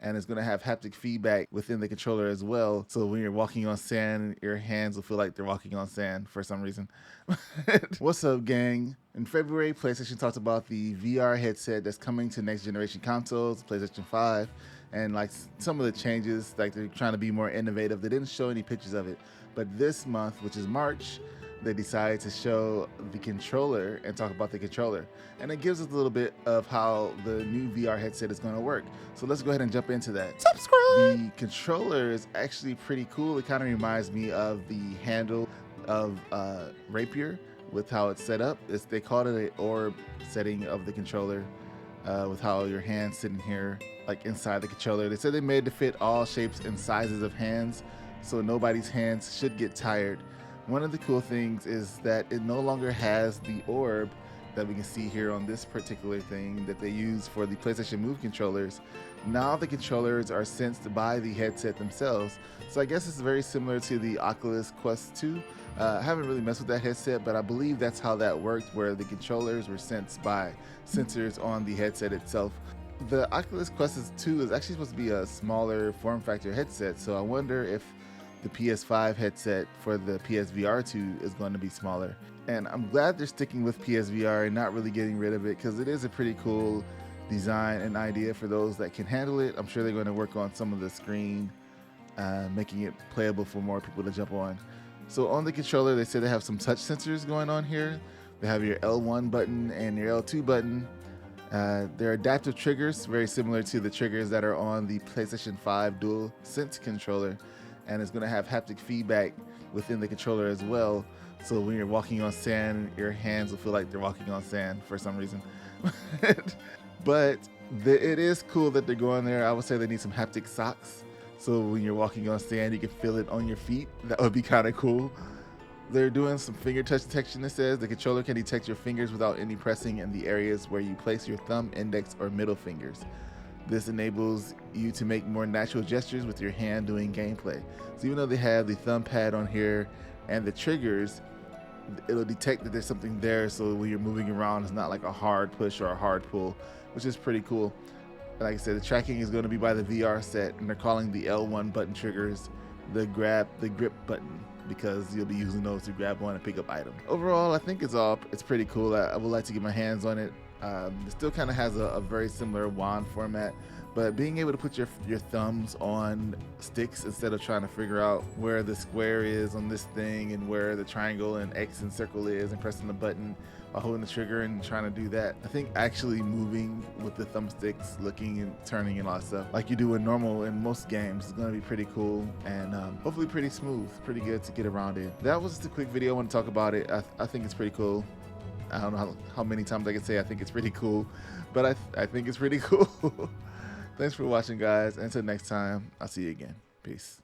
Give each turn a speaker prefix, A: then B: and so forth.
A: and it's going to have haptic feedback within the controller as well. So when you're walking on sand, your hands will feel like they're walking on sand for some reason. What's up, gang? In February, PlayStation talked about the VR headset that's coming to next generation consoles, PlayStation 5, and like some of the changes, like they're trying to be more innovative. They didn't show any pictures of it, but this month, which is March, they decided to show the controller and talk about the controller. And it gives us a little bit of how the new VR headset is going to work. So let's go ahead and jump into that. Subscribe! The controller is actually pretty cool. It kind of reminds me of the handle of Rapier with how it's set up. They called it an orb setting of the controller with how your hands sitting here like inside the controller. They said they made it to fit all shapes and sizes of hands, so nobody's hands should get tired. One of the cool things is that it no longer has the orb that we can see here on this particular thing that they use for the PlayStation Move controllers. Now the controllers are sensed by the headset themselves. So I guess it's very similar to the Oculus Quest 2. I haven't really messed with that headset, but I believe that's how that worked, where the controllers were sensed by sensors on the headset itself. The Oculus Quest 2 is actually supposed to be a smaller form factor headset, so I wonder if the PS5 headset for the PSVR 2 is going to be smaller. And I'm glad they're sticking with PSVR and not really getting rid of it, because it is a pretty cool design and idea for those that can handle it. I'm sure they're going to work on some of the screen, making it playable for more people to jump on. So on the controller, they said they have some touch sensors going on here. They have your L1 button and your L2 button. They're adaptive triggers, very similar to the triggers that are on the PlayStation 5 DualSense controller. And it's going to have haptic feedback within the controller as well. So when you're walking on sand, your hands will feel like they're walking on sand for some reason. But it is cool that they're going there. I would say they need some haptic socks. So when you're walking on sand, you can feel it on your feet. That would be kind of cool. They're doing some finger touch detection. It says the controller can detect your fingers without any pressing in the areas where you place your thumb, index, or middle fingers. This enables you to make more natural gestures with your hand doing gameplay. So even though they have the thumb pad on here and the triggers, it'll detect that there's something there, so when you're moving around, it's not like a hard push or a hard pull, which is pretty cool. Like I said, the tracking is going to be by the VR set, and they're calling the L1 button triggers the grip button, because you'll be using those to grab one and pick up items. Overall, I think it's pretty cool. I would like to get my hands on it. It still kind of has a very similar wand format, but being able to put your thumbs on sticks instead of trying to figure out where the square is on this thing and where the triangle and X and circle is and pressing the button while holding the trigger and trying to do that. I think actually moving with the thumbsticks, looking and turning and all that stuff like you do in most games is going to be pretty cool, and hopefully pretty smooth, pretty good to get around in. That was just a quick video. I want to talk about it. I think it's pretty cool. I don't know how many times I can say I think it's pretty cool, but I think it's pretty cool. Thanks for watching, guys. Until next time, I'll see you again. Peace.